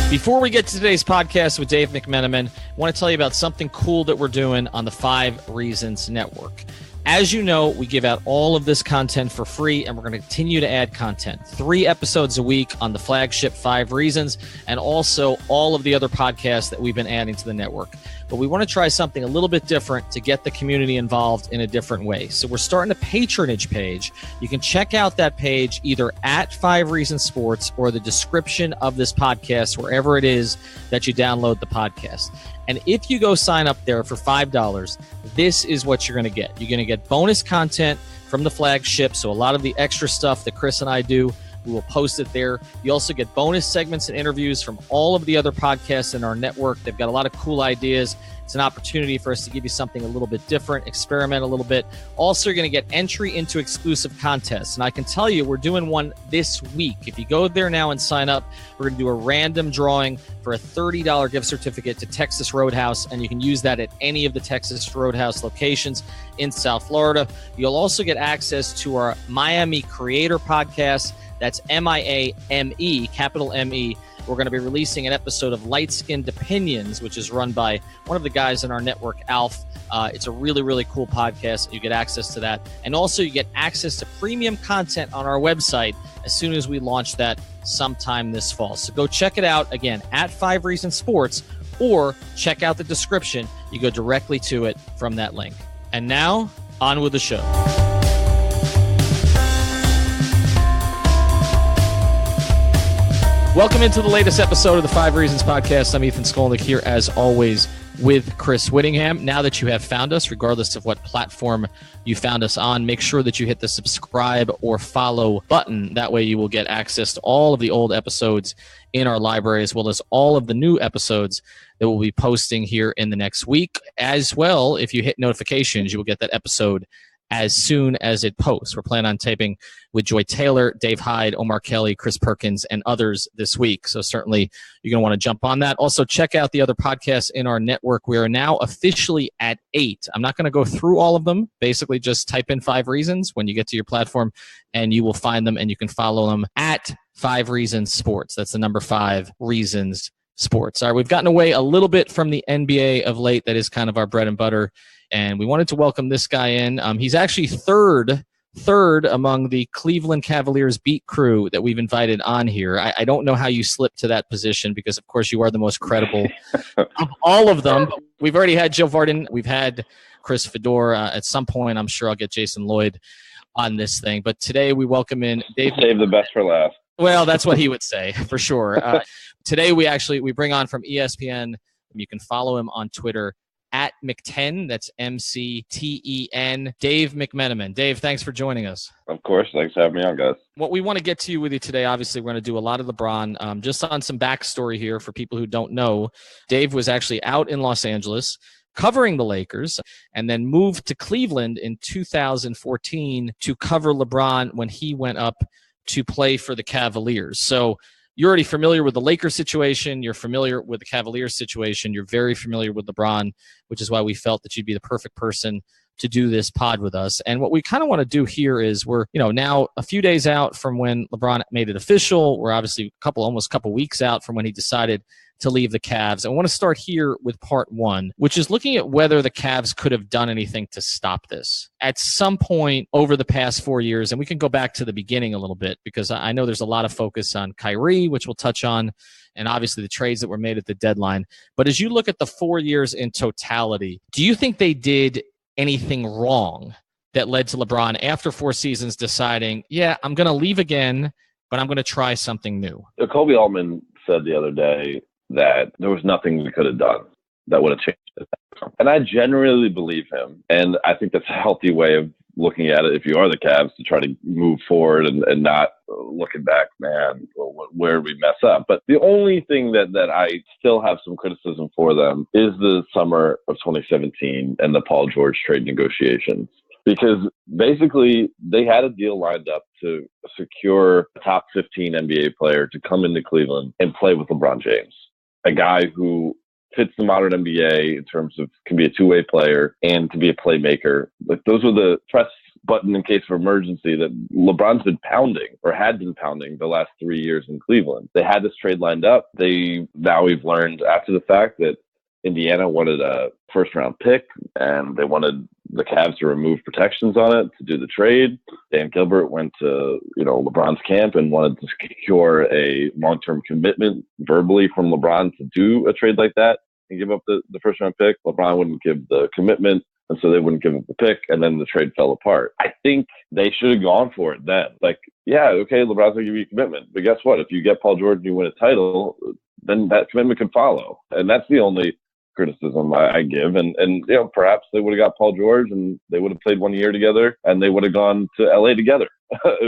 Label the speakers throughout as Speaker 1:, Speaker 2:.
Speaker 1: Before we get to today's podcast with Dave McMenamin, I want to tell you about something cool that we're doing on the 5 Reasons Network. As you know, we give out all of this content for free, and we're going to continue to add content. 3 episodes a week on the flagship 5 Reasons, and also all of the other podcasts that we've been adding to the network. But we want to try something a little bit different to get the community involved in a different way. So we're starting a patronage page. You can check out that page either at 5 Reasons Sports or the description of this podcast, wherever it is that you download the podcast. And if you go sign up there for $5, this is what you're going to get. You're going to get bonus content from the flagship. So a lot of the extra stuff that Chris and I do, we will post it there. You also get bonus segments and interviews from all of the other podcasts in our network. They've got a lot of cool ideas. It's an opportunity for us to give you something a little bit different, experiment a little bit. Also, you're going to get entry into exclusive contests. And I can tell you, we're doing one this week. If you go there now and sign up, we're going to do a random drawing for a $30 gift certificate to Texas Roadhouse. And you can use that at any of the Texas Roadhouse locations in South Florida. You'll also get access to our Miami Creator Podcast. That's M-I-A-M-E, capital M-E. We're going to be releasing an episode of Light Skinned Opinions, which is run by one of the guys in our network, Alf. It's a really, really cool podcast. You get access to that. And also you get access to premium content on our website as soon as we launch that sometime this fall. So go check it out, again, at 5 Reasons Sports, or check out the description. You go directly to it from that link. And now, on with the show. Welcome into the latest episode of the 5 Reasons Podcast. I'm Ethan Skolnick here, as always, with Chris Whittingham. Now that you have found us, regardless of what platform you found us on, make sure that you hit the subscribe or follow button. That way you will get access to all of the old episodes in our library, as well as all of the new episodes that we'll be posting here in the next week. As well, if you hit notifications, you will get that episode as soon as it posts. We're planning on taping with Joy Taylor, Dave Hyde, Omar Kelly, Chris Perkins, and others this week. So certainly you're going to want to jump on that. Also, check out the other podcasts in our network. We are now officially at 8. I'm not going to go through all of them. Basically, just type in 5 Reasons when you get to your platform, and you will find them, and you can follow them at 5 Reasons Sports. That's the number 5 Reasons Sports. All right, we've gotten away a little bit from the NBA of late. That is kind of our bread and butter. And we wanted to welcome this guy in. He's actually third among the Cleveland Cavaliers beat crew that we've invited on here. I don't know how you slipped to that position because, of course, you are the most credible of all of them. But we've already had Joe Vardon. We've had Chris Fedor. At some point, I'm sure I'll get Jason Lloyd on this thing. But today we welcome in Dave.
Speaker 2: Save the best for last.
Speaker 1: Well, that's what he would say, for sure. Today we bring on from ESPN. You can follow him on Twitter at McTen, that's M-C-T-E-N, Dave McMenamin. Dave, thanks for joining us.
Speaker 2: Of course. Thanks for having me on, guys.
Speaker 1: What we want to get to you with you today, obviously, we're going to do a lot of LeBron. Just on some backstory here for people who don't know, Dave was actually out in Los Angeles covering the Lakers and then moved to Cleveland in 2014 to cover LeBron when he went up to play for the Cavaliers. So you're already familiar with the Lakers situation. You're familiar with the Cavaliers situation. You're very familiar with LeBron, which is why we felt that you'd be the perfect person to do this pod with us. And what we kind of want to do here is we're, now a few days out from when LeBron made it official. We're obviously almost a couple weeks out from when he decided to leave the Cavs. I want to start here with part 1, which is looking at whether the Cavs could have done anything to stop this. At some point over the past 4 years, and we can go back to the beginning a little bit because I know there's a lot of focus on Kyrie, which we'll touch on, and obviously the trades that were made at the deadline. But as you look at the 4 years in totality, do you think they did anything wrong that led to LeBron after 4 seasons deciding, I'm going to leave again, but I'm going to try something new?
Speaker 2: Kobe Altman said the other day that there was nothing we could have done that would have changed it. And I genuinely believe him. And I think that's a healthy way of looking at it if you are the Cavs, to try to move forward and not looking back, man, where did we mess up? But the only thing that I still have some criticism for them is the summer of 2017 and the Paul George trade negotiations. Because basically they had a deal lined up to secure a top 15 NBA player to come into Cleveland and play with LeBron James, a guy who fits the modern NBA in terms of can be a two-way player and can be a playmaker. Like, those were the press button in case of emergency that LeBron's been pounding or had been pounding the last 3 years in Cleveland. They had this trade lined up. Now we've learned after the fact that Indiana wanted a first-round pick, and they wanted the Cavs to remove protections on it to do the trade. Dan Gilbert went to LeBron's camp and wanted to secure a long-term commitment verbally from LeBron to do a trade like that and give up the first-round pick. LeBron wouldn't give the commitment, and so they wouldn't give up the pick, and then the trade fell apart. I think they should have gone for it then. Like, yeah, okay, LeBron's going to give you a commitment, but guess what? If you get Paul George and you win a title, then that commitment can follow. And that's the only criticism I give. And perhaps they would have got Paul George and they would have played 1 year together and they would have gone to LA together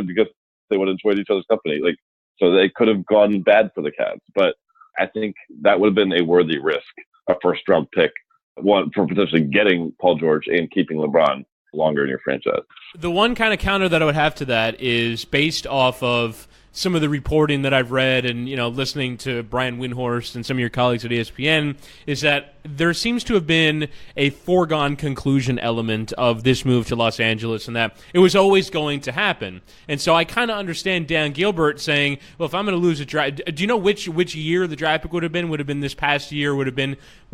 Speaker 2: because they would have enjoyed each other's company. Like, so they could have gone bad for the Cavs. But I think that would have been a worthy risk, a first-round pick, one for potentially getting Paul George and keeping LeBron longer in your franchise.
Speaker 3: The one kind of counter that I would have to that is based off of some of the reporting that I've read and, listening to Brian Windhorst and some of your colleagues at ESPN, is that there seems to have been a foregone conclusion element of this move to Los Angeles and that it was always going to happen. And so I kind of understand Dan Gilbert saying, well, if I'm going to lose a draft, do you know which year the draft pick would have been? Would have been this past year? Would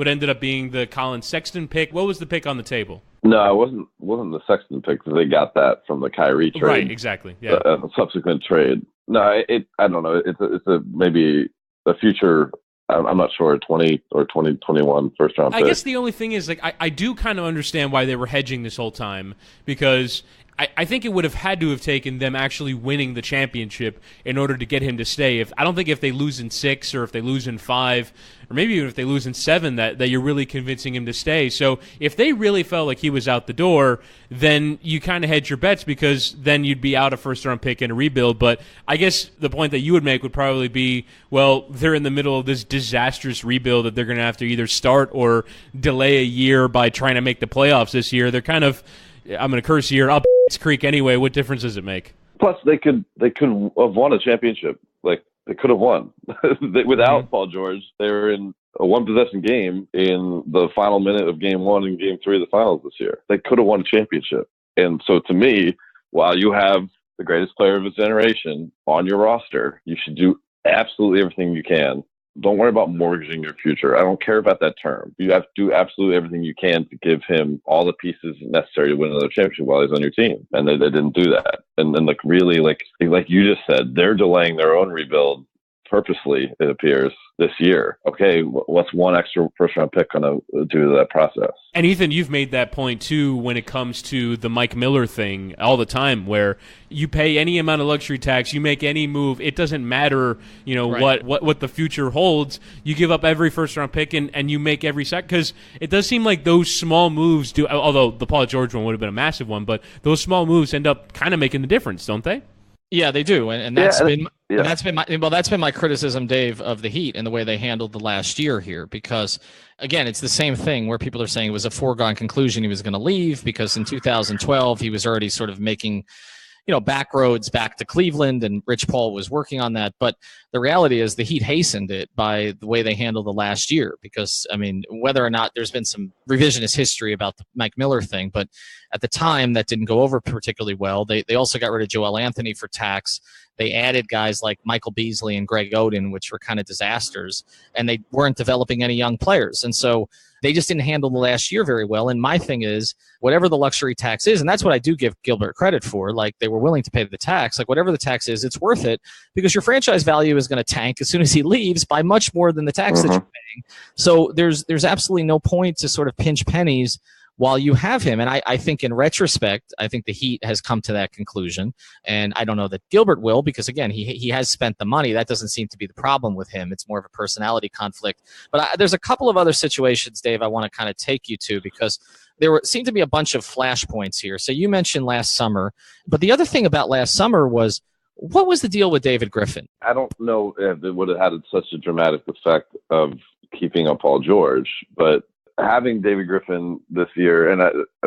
Speaker 3: ended up being the Colin Sexton pick? What was the pick on the table?
Speaker 2: No, it wasn't the Sexton pick because they got that from the Kyrie trade.
Speaker 3: Right, exactly. Yeah,
Speaker 2: a subsequent trade. No, I don't know. It's maybe a future. I'm not sure. 20 or 2021 first round pick.
Speaker 3: I guess the only thing is, like, I do kind of understand why they were hedging this whole time, because I think it would have had to have taken them actually winning the championship in order to get him to stay. I don't think if they lose in 6 or if they lose in 5 or maybe even if they lose in 7 that you're really convincing him to stay. So if they really felt like he was out the door, then you kind of hedge your bets, because then you'd be out a first-round pick in a rebuild. But I guess the point that you would make would probably be, well, they're in the middle of this disastrous rebuild that they're going to have to either start or delay a year by trying to make the playoffs this year. They're kind of, I'm going to curse here, up creek anyway. What difference does it make?
Speaker 2: Plus, they could have won a championship. Like, they could have won without Paul George. They were in a one-possession game in the final minute of Game 1 and Game 3 of the finals this year. They could have won a championship. And so, to me, while you have the greatest player of his generation on your roster, you should do absolutely everything you can. Don't worry about mortgaging your future. I don't care about that term. You have to do absolutely everything you can to give him all the pieces necessary to win another championship while he's on your team. And they didn't do that. And then, really, like you just said, they're delaying their own rebuild purposely, it appears, this year. Okay, what's one extra first-round pick going to do to that process?
Speaker 3: And Ethan, you've made that point too when it comes to the Mike Miller thing all the time, where you pay any amount of luxury tax, you make any move, it doesn't matter, right, what the future holds. You give up every first-round pick and you make every sack, because it does seem like those small moves do. Although the Paul George one would have been a massive one, but those small moves end up kind of making the difference, don't they?
Speaker 1: Yeah, they do, and that's been my criticism, Dave, of the Heat and the way they handled the last year here. Because again, it's the same thing where people are saying it was a foregone conclusion he was going to leave, because in 2012 he was already sort of making, back roads back to Cleveland, and Rich Paul was working on that. But the reality is the Heat hastened it by the way they handled the last year, because, I mean, whether or not there's been some revisionist history about the Mike Miller thing, but at the time that didn't go over particularly well. They also got rid of Joel Anthony for tax. They added guys like Michael Beasley and Greg Oden, which were kind of disasters, and they weren't developing any young players. And so they just didn't handle the last year very well. And my thing is, whatever the luxury tax is, and that's what I do give Gilbert credit for, like, they were willing to pay the tax. Like, whatever the tax is, it's worth it, because your franchise value is going to tank as soon as he leaves by much more than the tax that you're paying. So there's absolutely no point to sort of pinch pennies while you have him. And I think in retrospect, I think the Heat has come to that conclusion. And I don't know that Gilbert will, because, again, he has spent the money. That doesn't seem to be the problem with him. It's more of a personality conflict. But there's a couple of other situations, Dave, I want to kind of take you to, because there seemed to be a bunch of flashpoints here. So you mentioned last summer. But the other thing about last summer was, what was the deal with David Griffin?
Speaker 2: I don't know if it would have had such a dramatic effect of keeping up Paul George, but having David Griffin this year, and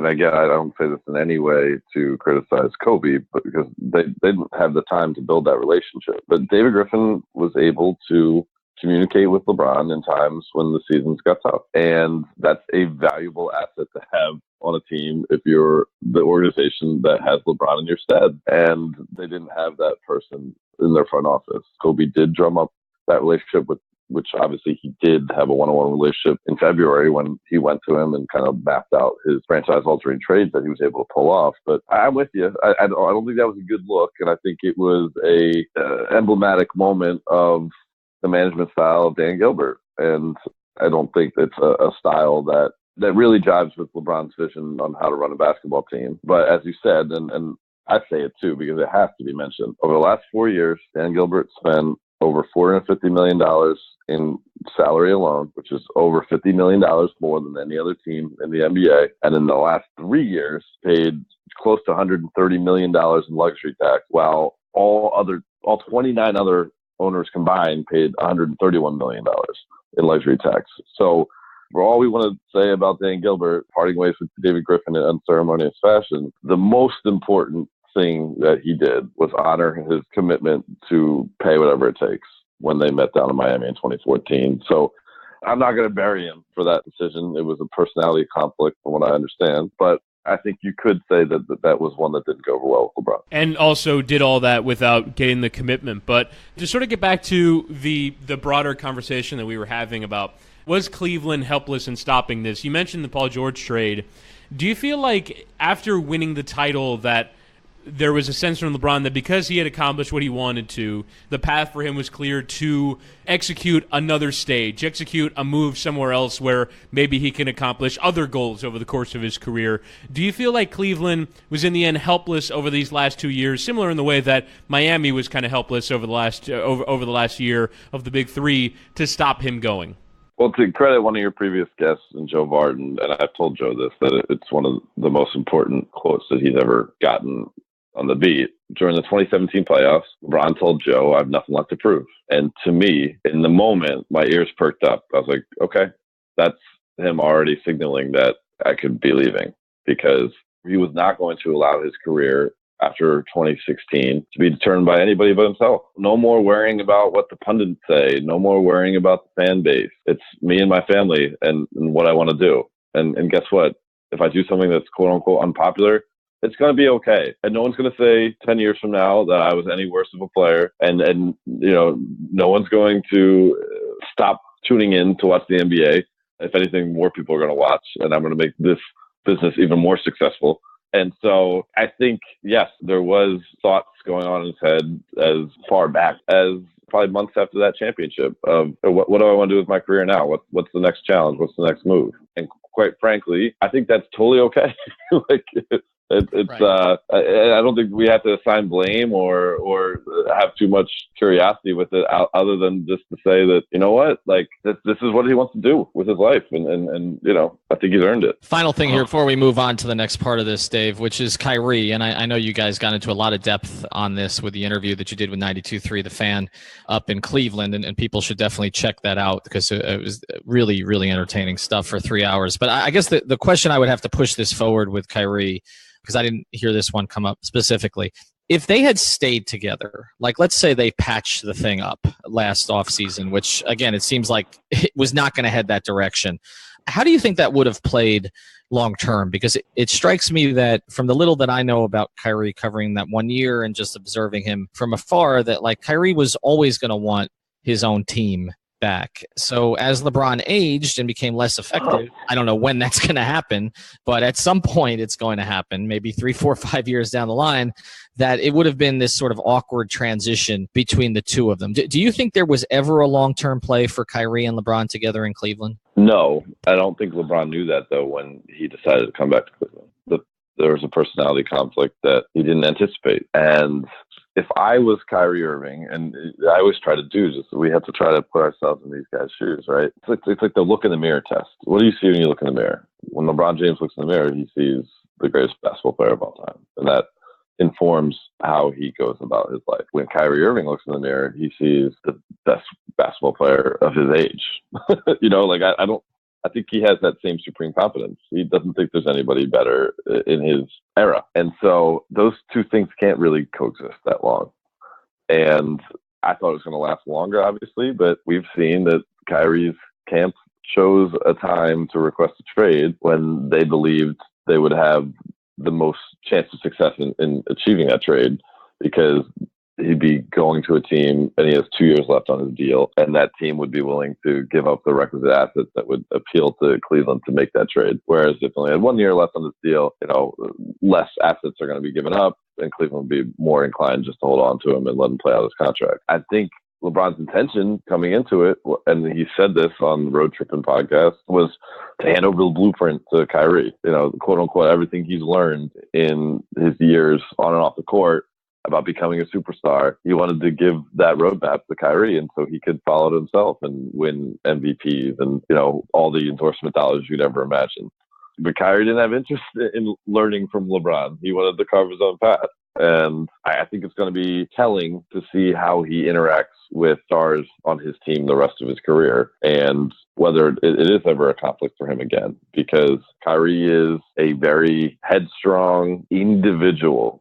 Speaker 2: again, I don't say this in any way to criticize Kobe, but because they didn't have the time to build that relationship. But David Griffin was able to communicate with LeBron in times when the seasons got tough. And that's a valuable asset to have on a team if you're the organization that has LeBron in your stead. And they didn't have that person in their front office. Kobe did drum up that relationship with, which obviously he did have a one-on-one relationship in February when he went to him and kind of mapped out his franchise-altering trades that he was able to pull off. But I'm with you. I don't think that was a good look, and I think it was a emblematic moment of the management style of Dan Gilbert. And I don't think it's a style that really jives with LeBron's vision on how to run a basketball team. But as you said, and I say it too because it has to be mentioned, over the last 4 years, Dan Gilbert spent over $450 million in salary alone, which is over $50 million more than any other team in the NBA. And in the last 3 years, paid close to $130 million in luxury tax, while all 29 other owners combined paid $131 million in luxury tax. So for all we want to say about Dan Gilbert, parting ways with David Griffin in unceremonious fashion, the most important thing that he did was honor his commitment to pay whatever it takes when they met down in Miami in 2014. So I'm not going to bury him for that decision. It was a personality conflict from what I understand, but I think you could say that was one that didn't go over well with LeBron.
Speaker 3: And also did all that without getting the commitment. But to sort of get back to the broader conversation that we were having about, was Cleveland helpless in stopping this? You mentioned the Paul George trade. Do you feel like after winning the title that there was a sense from LeBron that because he had accomplished what he wanted to, the path for him was clear to execute another stage, execute a move somewhere else where maybe he can accomplish other goals over the course of his career? Do you feel like Cleveland was in the end helpless over these last 2 years, similar in the way that Miami was kind of helpless over the last over the last year of the big three to stop him going?
Speaker 2: Well, to credit one of your previous guests, Joe Varden, and I've told Joe this, that it's one of the most important quotes that he's ever gotten on the beat. During the 2017 playoffs, LeBron told Joe, I have nothing left to prove. And to me, in the moment, my ears perked up. I was like, okay, that's him already signaling that I could be leaving, because he was not going to allow his career after 2016 to be determined by anybody but himself. No more worrying about what the pundits say. No more worrying about the fan base. It's me and my family and what I want to do. And guess what? If I do something that's quote unquote unpopular, it's going to be okay. And no one's going to say 10 years from now that I was any worse of a player. And no one's going to stop tuning in to watch the NBA. If anything, more people are going to watch, and I'm going to make this business even more successful. And so I think, yes, there was thoughts going on in his head as far back as probably months after that championship of what do I want to do with my career now? What's the next challenge? What's the next move? And quite frankly, I think that's totally okay. It's right. I don't think we have to assign blame or have too much curiosity with it, other than just to say that, you know what, like this is what he wants to do with his life, and I think he's earned it.
Speaker 1: Final thing here before we move on to the next part of this, Dave, which is Kyrie, and I know you guys got into a lot of depth on this with the interview that you did with 92.3 The Fan up in Cleveland, and people should definitely check that out because it was really, really entertaining stuff for 3 hours. But I guess the question I would have to push this forward with Kyrie, because I didn't hear this one come up specifically. If they had stayed together, like let's say they patched the thing up last offseason, which again, it seems like it was not going to head that direction. How do you think that would have played long term? Because it strikes me that from the little that I know about Kyrie covering that 1 year and just observing him from afar, that like Kyrie was always going to want his own team back. So as LeBron aged and became less effective, I don't know when that's going to happen, but at some point it's going to happen, maybe 3, 4, 5 years down the line, that it would have been this sort of awkward transition between the two of them. Do you think there was ever a long-term play for Kyrie and LeBron together in Cleveland?
Speaker 2: No, I don't think LeBron knew that, though, when he decided to come back to Cleveland. There was a personality conflict that he didn't anticipate. And if I was Kyrie Irving, and I always try to do, we have to try to put ourselves in these guys' shoes, right? It's like the look in the mirror test. What do you see when you look in the mirror? When LeBron James looks in the mirror, he sees the greatest basketball player of all time. And that informs how he goes about his life. When Kyrie Irving looks in the mirror, he sees the best basketball player of his age. I think he has that same supreme confidence. He doesn't think there's anybody better in his era. And so those two things can't really coexist that long. And I thought it was going to last longer, obviously, but we've seen that Kyrie's camp chose a time to request a trade when they believed they would have the most chance of success in achieving that trade, because he'd be going to a team and he has 2 years left on his deal, and that team would be willing to give up the requisite assets that would appeal to Cleveland to make that trade. Whereas if he only had 1 year left on his deal, less assets are going to be given up, and Cleveland would be more inclined just to hold on to him and let him play out his contract. I think LeBron's intention coming into it, and he said this on the Road Tripping podcast, was to hand over the blueprint to Kyrie. Quote unquote, everything he's learned in his years on and off the court about becoming a superstar. He wanted to give that roadmap to Kyrie, and so he could follow it himself and win MVPs and all the endorsement dollars you'd ever imagine. But Kyrie didn't have interest in learning from LeBron. He wanted to carve his own path. And I think it's going to be telling to see how he interacts with stars on his team the rest of his career, and whether it is ever a conflict for him again, because Kyrie is a very headstrong individual,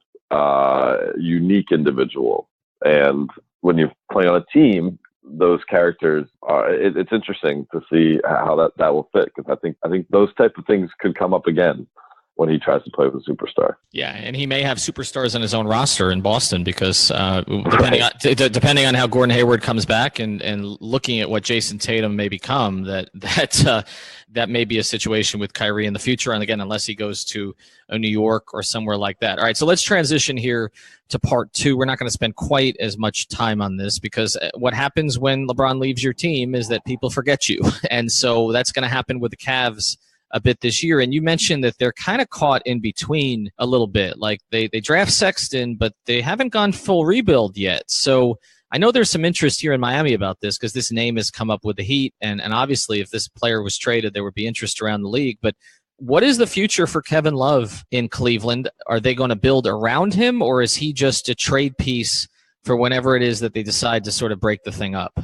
Speaker 2: unique individual. And when you're playing on a team, those characters are, it's interesting to see how that will fit, because I think those type of things could come up again when he tries to play with a superstar.
Speaker 1: Yeah, and he may have superstars on his own roster in Boston, because depending on how Gordon Hayward comes back and looking at what Jason Tatum may become, that may be a situation with Kyrie in the future. And again, unless he goes to New York or somewhere like that. All right, so let's transition here to part two. We're not going to spend quite as much time on this, because what happens when LeBron leaves your team is that people forget you. And so that's going to happen with the Cavs a bit this year. And you mentioned that they're kind of caught in between a little bit. Like they draft Sexton, but they haven't gone full rebuild yet. So I know there's some interest here in Miami about this, because this name has come up with the Heat. And obviously if this player was traded, there would be interest around the league. But what is the future for Kevin Love in Cleveland? Are they going to build around him, or is he just a trade piece for whenever it is that they decide to sort of break the thing up?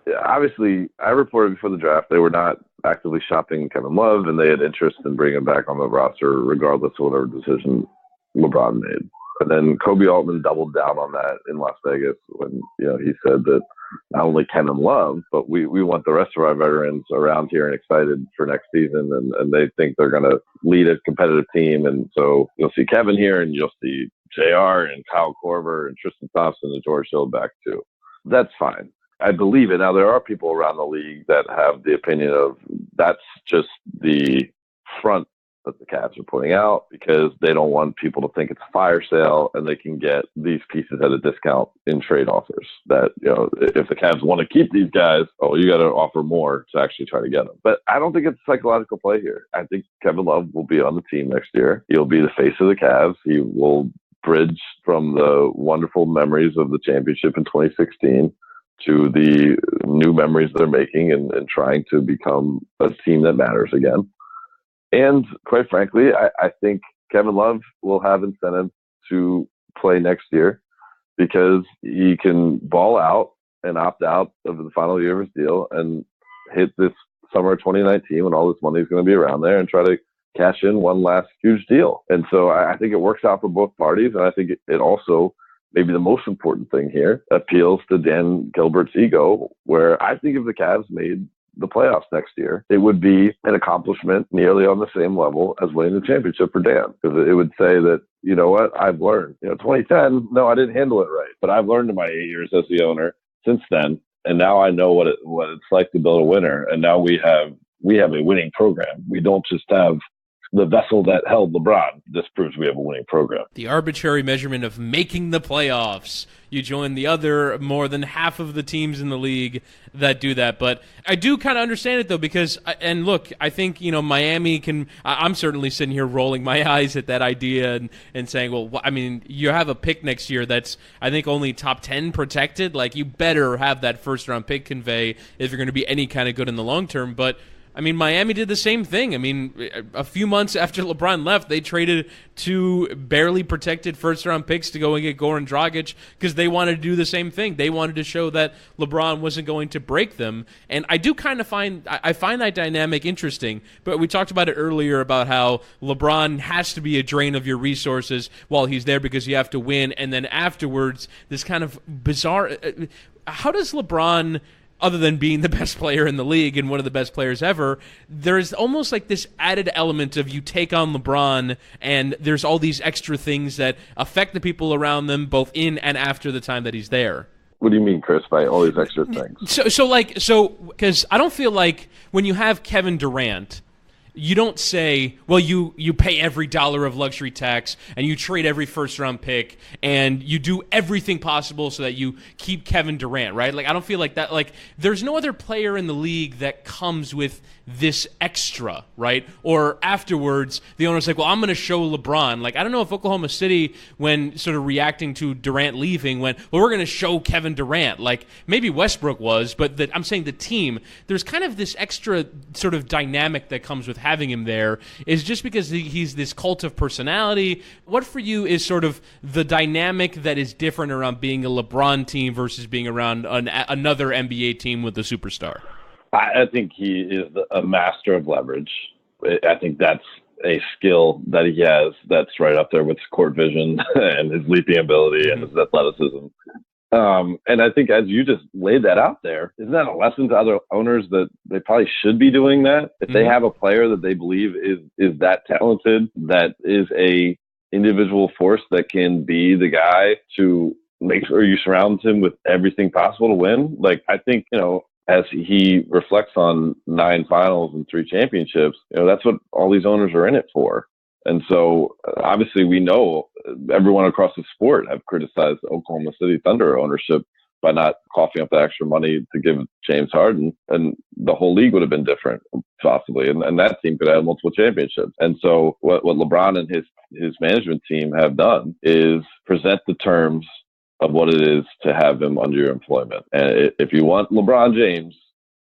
Speaker 2: Yeah, obviously, I reported before the draft they were not actively shopping Kevin Love, and they had interest in bringing him back on the roster regardless of whatever decision LeBron made. And then Kobe Altman doubled down on that in Las Vegas when he said that not only Kevin Love, but we want the rest of our veterans around here and excited for next season, and they think they're going to lead a competitive team. And so you'll see Kevin here, and you'll see JR and Kyle Korver and Tristan Thompson and George Hill back too. That's fine. I believe it. Now, there are people around the league that have the opinion of that's just the front that the Cavs are putting out, because they don't want people to think it's a fire sale and they can get these pieces at a discount in trade offers. That, if the Cavs want to keep these guys, you got to offer more to actually try to get them. But I don't think it's a psychological play here. I think Kevin Love will be on the team next year. He'll be the face of the Cavs. He will bridge from the wonderful memories of the championship in 2016 to the new memories they're making and trying to become a team that matters again. And quite frankly, I think Kevin Love will have incentive to play next year, because he can ball out and opt out of the final year of his deal and hit this summer of 2019 when all this money is going to be around there and try to cash in one last huge deal. And so I think it works out for both parties. And I think it also, maybe the most important thing here, appeals to Dan Gilbert's ego, where I think if the Cavs made the playoffs next year, it would be an accomplishment nearly on the same level as winning the championship for Dan, because it would say that, you know what, I've learned. 2010, no, I didn't handle it right, but I've learned in my 8 years as the owner since then, and now I know what it's like to build a winner, and now we have a winning program. We don't just have the vessel that held LeBron. This proves we have a winning program.
Speaker 3: The arbitrary measurement of making the playoffs. You join the other more than half of the teams in the league that do that. But I do kind of understand it, though, because, and look, I think, Miami can, I'm certainly sitting here rolling my eyes at that idea and saying, well, I mean, you have a pick next year that's, I think, only top 10 protected. Like, you better have that first-round pick convey if you're going to be any kind of good in the long term. But I mean, Miami did the same thing. I mean, a few months after LeBron left, they traded 2 barely protected first-round picks to go and get Goran Dragic because they wanted to do the same thing. They wanted to show that LeBron wasn't going to break them. And I do kind of find that dynamic interesting. But we talked about it earlier about how LeBron has to be a drain of your resources while he's there because you have to win. And then afterwards, this kind of bizarre how does LeBron, other than being the best player in the league and one of the best players ever, there's almost like this added element of you take on LeBron and there's all these extra things that affect the people around them both in and after the time that he's there.
Speaker 2: What do you mean, Chris, by all these extra things?
Speaker 3: So because I don't feel like when you have Kevin Durant, you don't say, well, you pay every dollar of luxury tax and you trade every first-round pick and you do everything possible so that you keep Kevin Durant, right? Like, I don't feel like that. Like, there's no other player in the league that comes with this extra, right? Or afterwards, the owner's like, well, I'm going to show LeBron. Like, I don't know if Oklahoma City, when sort of reacting to Durant leaving, went, well, we're going to show Kevin Durant. Like, maybe Westbrook was, but I'm saying the team, there's kind of this extra sort of dynamic that comes with having him there. Is just because he's this cult of personality. What for you is sort of the dynamic that is different around being a LeBron team versus being around another NBA team with a superstar?
Speaker 2: I think he is a master of leverage. I think that's a skill that he has that's right up there with court vision and his leaping ability and his athleticism. And I think as you just laid that out there, isn't that a lesson to other owners that they probably should be doing that? If they have a player that they believe is that talented, that is a individual force that can be the guy to make sure you surround him with everything possible to win. Like, I think, as he reflects on 9 finals and 3 championships, that's what all these owners are in it for. And so obviously we know everyone across the sport have criticized Oklahoma City Thunder ownership by not coughing up the extra money to give James Harden, and the whole league would have been different possibly. And that team could have multiple championships. And so what LeBron and his management team have done is present the terms of what it is to have him under your employment. And if you want LeBron James,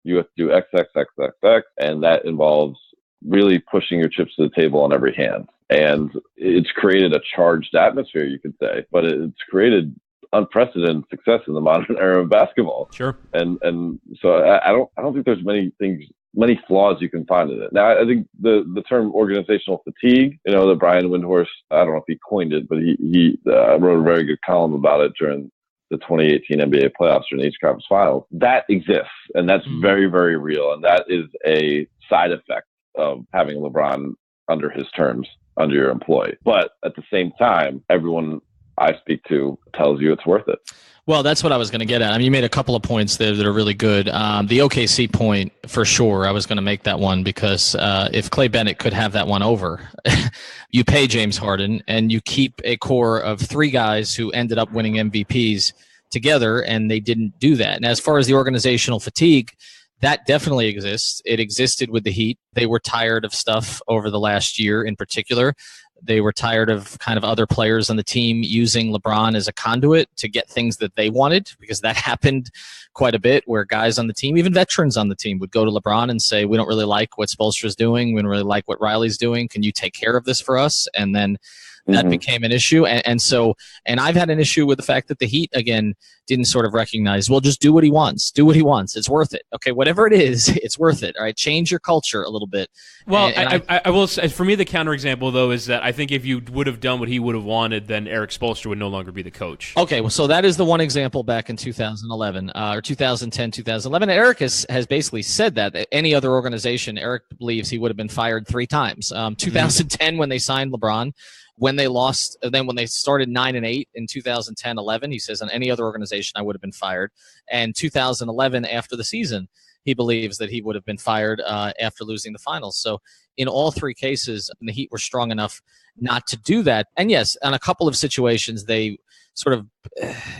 Speaker 2: you have to do X, X, X, X, X, and that involves really pushing your chips to the table on every hand. And it's created a charged atmosphere, you could say, but it's created unprecedented success in the modern era of basketball.
Speaker 3: Sure.
Speaker 2: And so I don't think there's many flaws you can find in it. Now, I think the term organizational fatigue, that Brian Windhorst, I don't know if he coined it, but he wrote a very good column about it during the 2018 NBA playoffs during the East Conference Finals. That exists, and that's very, very real. And that is a side effect of having LeBron under his terms, under your employ. But at the same time, everyone I speak to tells you it's worth it.
Speaker 1: Well, that's what I was going to get at. I mean, you made a couple of points there that are really good. The OKC point, for sure, I was going to make that one because if Clay Bennett could have that one over, you pay James Harden and you keep a core of 3 guys who ended up winning MVPs together, and they didn't do that. And as far as the organizational fatigue, that definitely exists. It existed with the Heat. They were tired of stuff over the last year in particular. They were tired of kind of other players on the team using LeBron as a conduit to get things that they wanted, because that happened quite a bit where guys on the team, even veterans on the team, would go to LeBron and say, we don't really like what Spoelstra's doing. We don't really like what Riley's doing. Can you take care of this for us? And then that became an issue. And I've had an issue with the fact that the Heat, again, didn't sort of recognize, well, just do what he wants. Do what he wants. It's worth it. Okay, whatever it is, it's worth it. All right, change your culture a little bit.
Speaker 3: Well, I will say, for me, the counterexample, though, is that I think if you would have done what he would have wanted, then Eric Spoelstra would no longer be the coach.
Speaker 1: Okay, well, so that is the one example back in 2011, or 2010, 2011. Eric has basically said that any other organization, Eric believes he would have been fired 3 times. 2010 when they signed LeBron. When they lost, then when they started 9-8 in 2010-11, he says on any other organization I would have been fired. And 2011, after the season, he believes that he would have been fired after losing the finals. So in all 3 cases, the Heat were strong enough not to do that. And yes, on a couple of situations, they sort of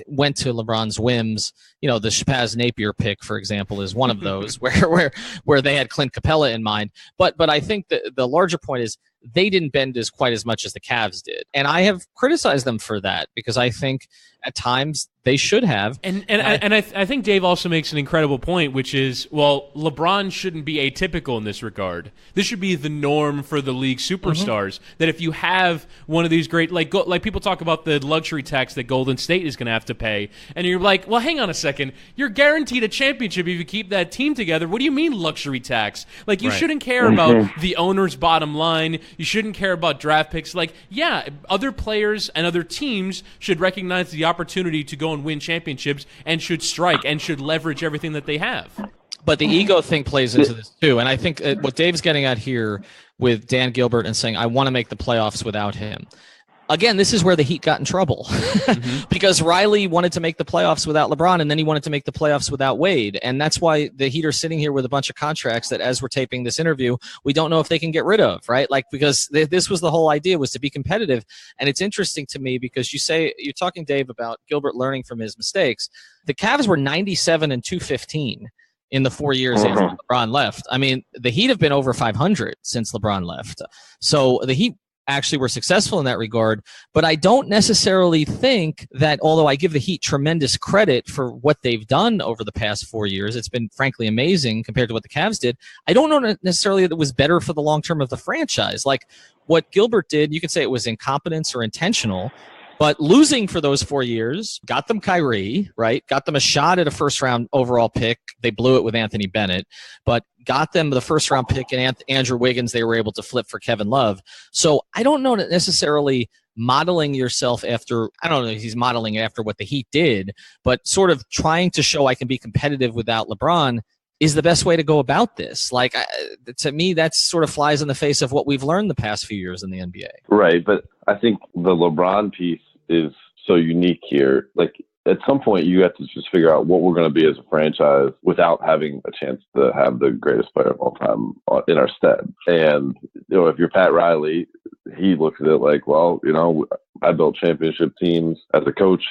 Speaker 1: went to LeBron's whims. The Shabazz Napier pick, for example, is one of those where they had Clint Capella in mind. But I think the larger point is they didn't bend quite as much as the Cavs did. And I have criticized them for that because I think at times they should have.
Speaker 3: And I think Dave also makes an incredible point, which is, well, LeBron shouldn't be atypical in this regard. This should be the norm for the league superstars. That if you have one of these great, like people talk about the luxury tax that Golden State is going to have to pay, and you're like, well, hang on a second. You're guaranteed a championship if you keep that team together. What do you mean luxury tax? Like, you shouldn't care about the owner's bottom line. You shouldn't care about draft picks. Like, yeah, other players and other teams should recognize the opportunity to go and win championships and should strike and should leverage everything that they have.
Speaker 1: But the ego thing plays into this too. And I think what Dave's getting at here with Dan Gilbert and saying, I want to make the playoffs without him. Again, this is where the Heat got in trouble because Riley wanted to make the playoffs without LeBron, and then he wanted to make the playoffs without Wade. And that's why the Heat are sitting here with a bunch of contracts that, as we're taping this interview, we don't know if they can get rid of, right? Like, because this was the whole idea, was to be competitive. And it's interesting to me because you're talking, Dave, about Gilbert learning from his mistakes. The Cavs were 97 and 215 in the 4 years after LeBron left. I mean, the Heat have been over 500 since LeBron left. So the Heat actually were successful in that regard, but I don't necessarily think that, although I give the Heat tremendous credit for what they've done over the past 4 years, it's been frankly amazing compared to what the Cavs did. I don't know necessarily that it was better for the long term of the franchise. Like what Gilbert did, you could say it was incompetence or intentional, but losing for those 4 years got them Kyrie, right? Got them a shot at a first-round overall pick. They blew it with Anthony Bennett, but got them the first-round pick and Andrew Wiggins they were able to flip for Kevin Love. So I don't know that necessarily modeling yourself after, I don't know if he's modeling after what the Heat did, but sort of trying to show I can be competitive without LeBron is the best way to go about this. Like, to me, that sort of flies in the face of what we've learned the past few years in the NBA.
Speaker 2: Right, but I think the LeBron piece is so unique here. Like, at some point, you have to just figure out what we're going to be as a franchise without having a chance to have the greatest player of all time in our stead. And, if you're Pat Riley, he looks at it like, well, I built championship teams as a coach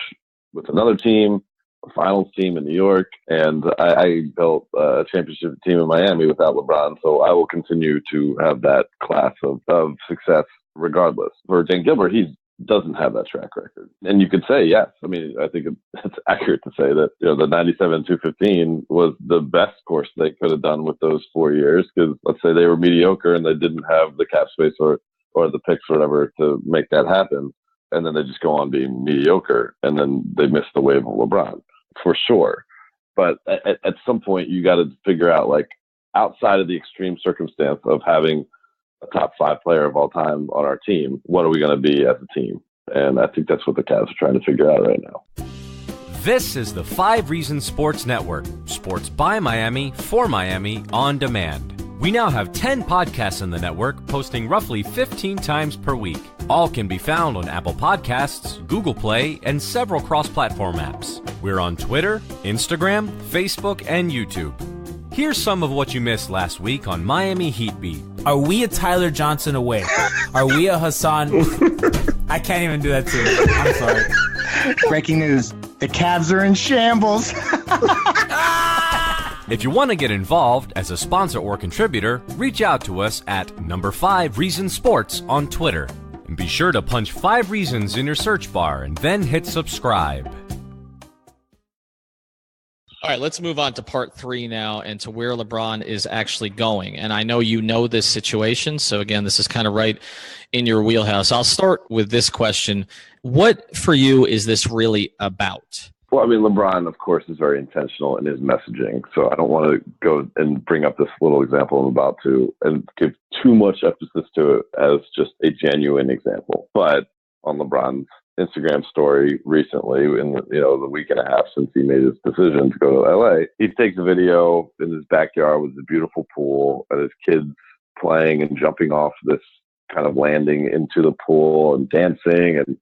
Speaker 2: with another team, a finals team in New York, and I built a championship team in Miami without LeBron. So I will continue to have that class of success regardless. For Dan Gilbert, he doesn't have that track record. And you could say, yes. I mean, I think it's accurate to say that, the 97-215 was the best course they could have done with those 4 years. Because let's say they were mediocre and they didn't have the cap space or the picks or whatever to make that happen. And then they just go on being mediocre and then they miss the wave of LeBron for sure. But at some point you got to figure out, like, outside of the extreme circumstance of having a top 5 player of all time on our team, what are we going to be as a team? And I think that's what the Cavs are trying to figure out right now.
Speaker 4: This is the 5 Reasons Sports Network. Sports by Miami, for Miami, on demand. We now have 10 podcasts in the network, posting roughly 15 times per week. All can be found on Apple Podcasts, Google Play, and several cross-platform apps. We're on Twitter, Instagram, Facebook, and YouTube. Here's some of what you missed last week on Miami Heat Beat.
Speaker 5: Are we a Tyler Johnson away? Are we a Hassan? I can't even do that too. I'm sorry.
Speaker 6: Breaking news. The Cavs are in shambles.
Speaker 4: If you want to get involved as a sponsor or contributor, reach out to us at number 5 Reasons Sports on Twitter. And be sure to punch 5 Reasons in your search bar and then hit subscribe.
Speaker 1: All right, let's move on to part 3 now and to where LeBron is actually going. And I know you know this situation, so again, this is kind of right in your wheelhouse. I'll start with this question. What, for you, is this really about?
Speaker 2: Well, I mean, LeBron, of course, is very intentional in his messaging, so I don't want to go and bring up this little example I'm about to and give too much emphasis to it as just a genuine example. But on LeBron's Instagram story recently, in the week and a half since he made his decision to go to LA, he takes a video in his backyard with a beautiful pool and his kids playing and jumping off this kind of landing into the pool and dancing, and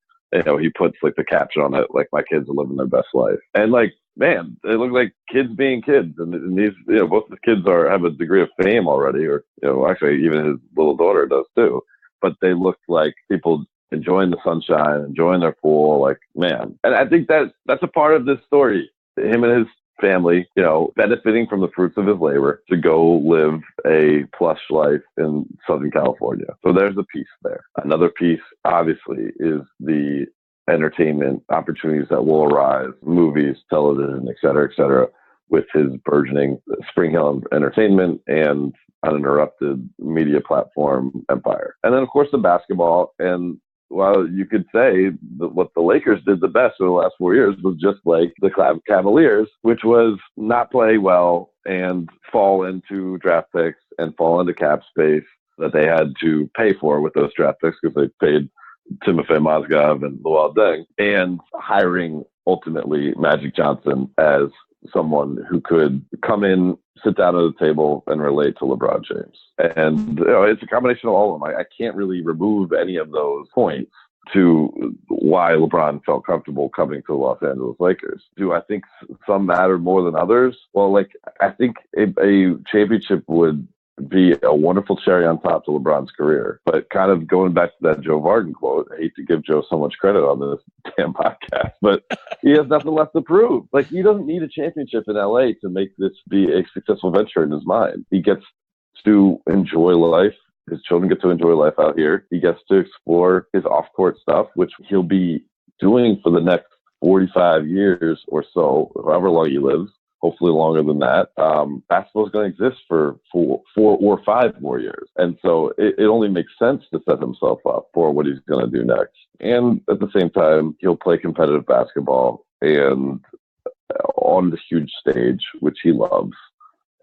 Speaker 2: he puts like the caption on it, like, my kids are living their best life. And like, man, they look like kids being kids, and these both the kids have a degree of fame already, or actually even his little daughter does too, but they look like people enjoying the sunshine, enjoying their pool, like, man. And I think that's a part of this story. Him and his family, benefiting from the fruits of his labor to go live a plush life in Southern California. So there's a piece there. Another piece, obviously, is the entertainment opportunities that will arise, movies, television, et cetera, with his burgeoning Spring Hill Entertainment and uninterrupted media platform empire. And then, of course, the basketball. And while you could say that what the Lakers did the best in the last 4 years was just like the Cavaliers, which was not play well and fall into draft picks and fall into cap space that they had to pay for with those draft picks, because they paid Timofey Mozgov and Luol Deng, and hiring ultimately Magic Johnson as someone who could come in, sit down at the table, and relate to LeBron James. And it's a combination of all of them. I can't really remove any of those points to why LeBron felt comfortable coming to the Los Angeles Lakers. Do I think some matter more than others? Well, I think a championship would be a wonderful cherry on top to LeBron's career. But kind of going back to that Joe Varden quote, I hate to give Joe so much credit on this damn podcast, but he has nothing left to prove. He doesn't need a championship in LA to make this be a successful venture in his mind. He gets to enjoy life. His children get to enjoy life out here. He gets to explore his off-court stuff, which he'll be doing for the next 45 years or so, however long he lives, hopefully longer than that. Basketball is going to exist for 4 or 5 more years. And so it only makes sense to set himself up for what he's going to do next. And at the same time, he'll play competitive basketball and on the huge stage, which he loves.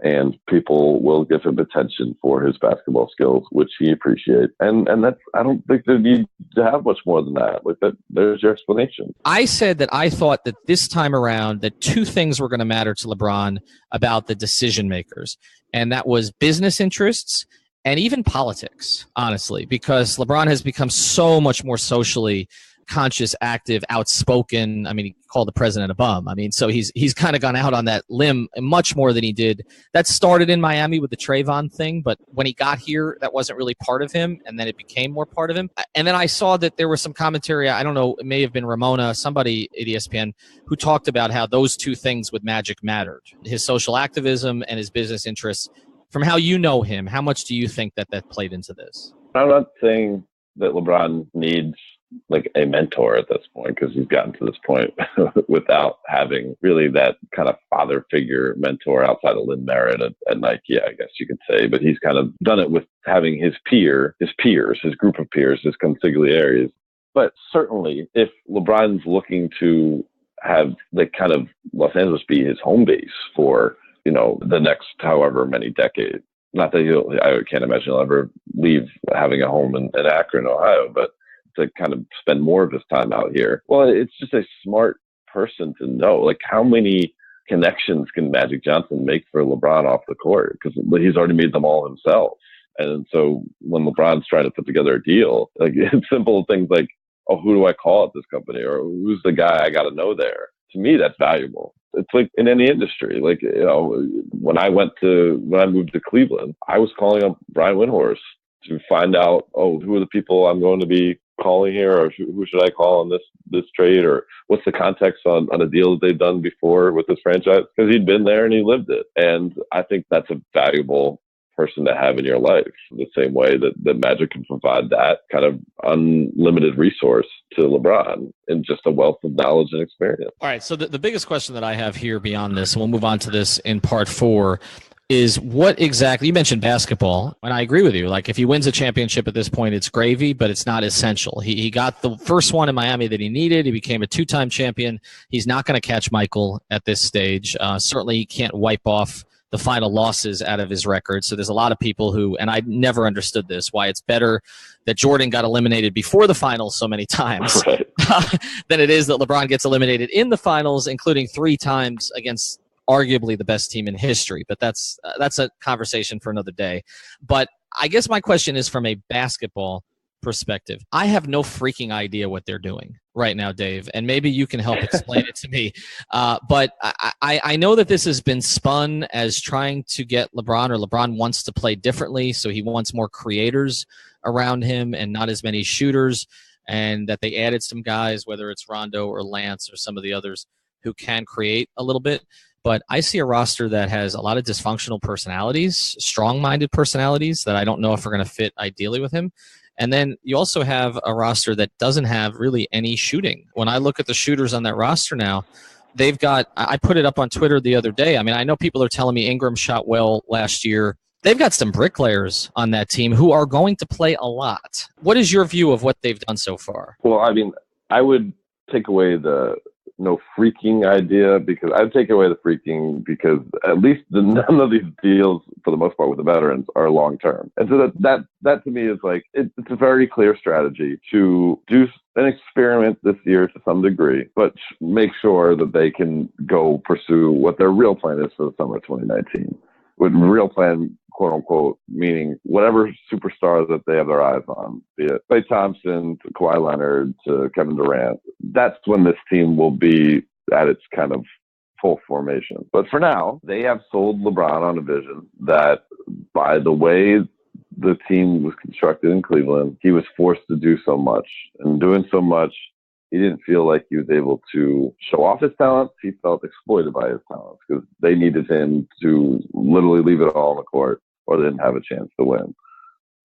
Speaker 2: And people will give him attention for his basketball skills, which he appreciates. And that's, I don't think they need to have much more than that. There's your explanation.
Speaker 1: I said that I thought that this time around that 2 things were going to matter to LeBron about the decision makers. And that was business interests and even politics, honestly, because LeBron has become so much more socially conscious, active, outspoken. I mean, he called the president a bum. I mean, so he's kind of gone out on that limb much more than he did. That started in Miami with the Trayvon thing, but when he got here, that wasn't really part of him, and then it became more part of him. And then I saw that there was some commentary, I don't know, it may have been Ramona, somebody at ESPN, who talked about how those 2 things with Magic mattered, his social activism and his business interests. From how you know him, how much do you think that played into this?
Speaker 2: I'm not saying that LeBron needs a mentor at this point, because he's gotten to this point without having really that kind of father figure mentor outside of Lynn Merritt at Nike, I guess you could say. But he's kind of done it with having his group of peers, his consigliaries. But certainly if LeBron's looking to have kind of Los Angeles be his home base for, the next however many decades, not that I can't imagine he'll ever leave having a home in Akron, Ohio, but to kind of spend more of his time out here. Well, it's just a smart person to know. How many connections can Magic Johnson make for LeBron off the court? Because he's already made them all himself. And so when LeBron's trying to put together a deal, it's simple things like, oh, who do I call at this company? Or who's the guy I got to know there? To me, that's valuable. It's like in any industry. When I moved to Cleveland, I was calling up Brian Windhorst to find out, who are the people I'm going to be calling here, or who should I call on this trade, or what's the context on a deal that they've done before with this franchise, because he'd been there and he lived it. And I think that's a valuable person to have in your life, the same way that Magic can provide that kind of unlimited resource to LeBron and just a wealth of knowledge and experience.
Speaker 1: All right, so the biggest question that I have here beyond this, and we'll move on to this in part 4, is what exactly, you mentioned basketball, and I agree with you. If he wins a championship at this point, it's gravy, but it's not essential. He got the first one in Miami that he needed. He became a 2-time champion. He's not going to catch Michael at this stage. Certainly he can't wipe off the final losses out of his record. So there's a lot of people who, and I never understood this, why it's better that Jordan got eliminated before the finals so many times than it is that LeBron gets eliminated in the finals, including 3 times against arguably the best team in history. But that's a conversation for another day. But I guess my question is from a basketball perspective. I have no freaking idea what they're doing right now, Dave, and maybe you can help explain it to me. But I know that this has been spun as trying to get LeBron, or LeBron wants to play differently, so he wants more creators around him and not as many shooters, and that they added some guys, whether it's Rondo or Lance or some of the others, who can create a little bit. But I see a roster that has a lot of dysfunctional personalities, strong-minded personalities that I don't know if are going to fit ideally with him. And then you also have a roster that doesn't have really any shooting. When I look at the shooters on that roster now, they've got, I put it up on Twitter the other day. I mean, I know people are telling me Ingram shot well last year. They've got some bricklayers on that team who are going to play a lot. What is your view of what they've done so far?
Speaker 2: Well, I mean, I would take away the no freaking idea, because I'd take away the freaking, because at least none of these deals, for the most part, with the veterans are long term. And so that to me is like, it's a very clear strategy to do an experiment this year to some degree, but make sure that they can go pursue what their real plan is for the summer of 2019. With real plan, quote unquote, meaning whatever superstar that they have their eyes on, be it Klay Thompson to Kawhi Leonard to Kevin Durant, that's when this team will be at its kind of full formation. But for now, they have sold LeBron on a vision that, by the way the team was constructed in Cleveland, he was forced to do so much. And doing so much, he didn't feel like he was able to show off his talents. He felt exploited by his talents because they needed him to literally leave it all on the court, or they didn't have a chance to win.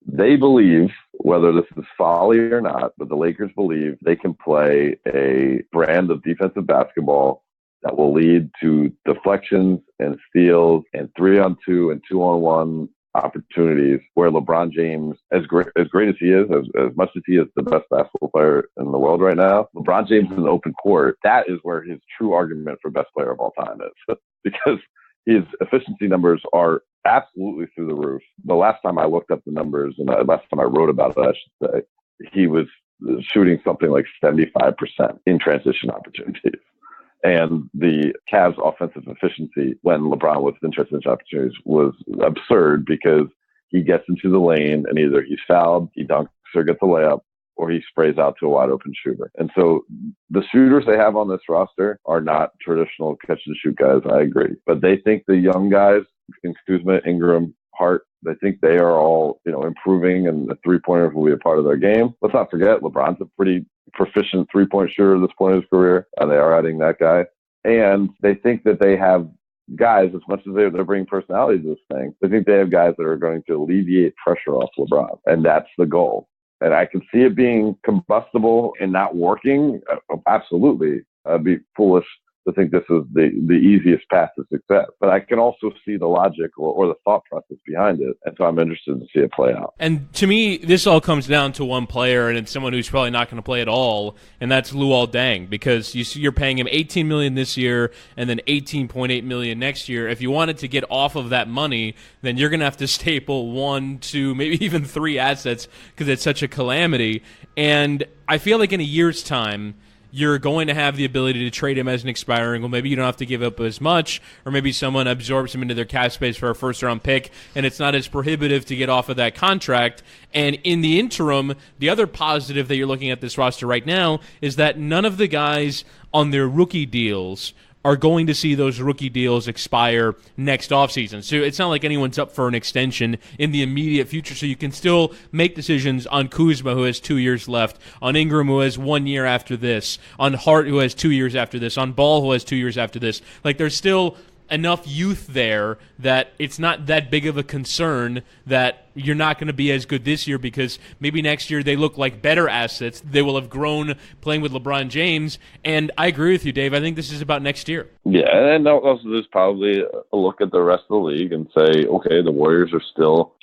Speaker 2: They believe, whether this is folly or not, but the Lakers believe they can play a brand of defensive basketball that will lead to deflections and steals and 3-on-2 and 2-on-1 opportunities, where LeBron James, as great as he is, as much as he is the best basketball player in the world right now, LeBron James in the open court, that is where his true argument for best player of all time is. Because his efficiency numbers are absolutely through the roof. The last time I looked up the numbers, and the last time I wrote about it, I should say, he was shooting something like 75% in transition opportunities. And the Cavs' offensive efficiency when LeBron was in transition opportunities was absurd, because he gets into the lane and either he's fouled, he dunks or gets a layup, or he sprays out to a wide open shooter. And so the shooters they have on this roster are not traditional catch and shoot guys. I agree. But they think the young guys, Kuzma, Ingram, Hart, they think they are all, improving, and the three-pointers will be a part of their game. Let's not forget, LeBron's a pretty proficient three-point shooter at this point in his career, and they are adding that guy. And they think that they have guys, as much as they're bringing personality to this thing, they think they have guys that are going to alleviate pressure off LeBron, and that's the goal. And I can see it being combustible and not working. Absolutely. I'd be foolish to think this is the easiest path to success. But I can also see the logic or the thought process behind it. And so I'm interested to see it play out.
Speaker 3: And to me, this all comes down to one player, and it's someone who's probably not going to play at all, and that's Luol Deng, because you're paying him $18 million this year and then $18.8 million next year. If you wanted to get off of that money, then you're going to have to staple 1, 2, maybe even 3 assets, because it's such a calamity. And I feel like in a year's time, you're going to have the ability to trade him as an expiring. Well, maybe you don't have to give up as much, or maybe someone absorbs him into their cap space for a first-round pick, and it's not as prohibitive to get off of that contract. And in the interim, the other positive that you're looking at this roster right now is that none of the guys on their rookie deals are going to see those rookie deals expire next offseason. So it's not like anyone's up for an extension in the immediate future, so you can still make decisions on Kuzma, who has 2 years left, on Ingram, who has 1 year after this, on Hart, who has 2 years after this, on Ball, who has 2 years after this. Like, there's still enough youth there that it's not that big of a concern that you're not going to be as good this year, because maybe next year they look like better assets. They will have grown playing with LeBron James. And I agree with you, Dave. I think this is about next year.
Speaker 2: Yeah, and also there's probably a look at the rest of the league and say, okay, the Warriors are still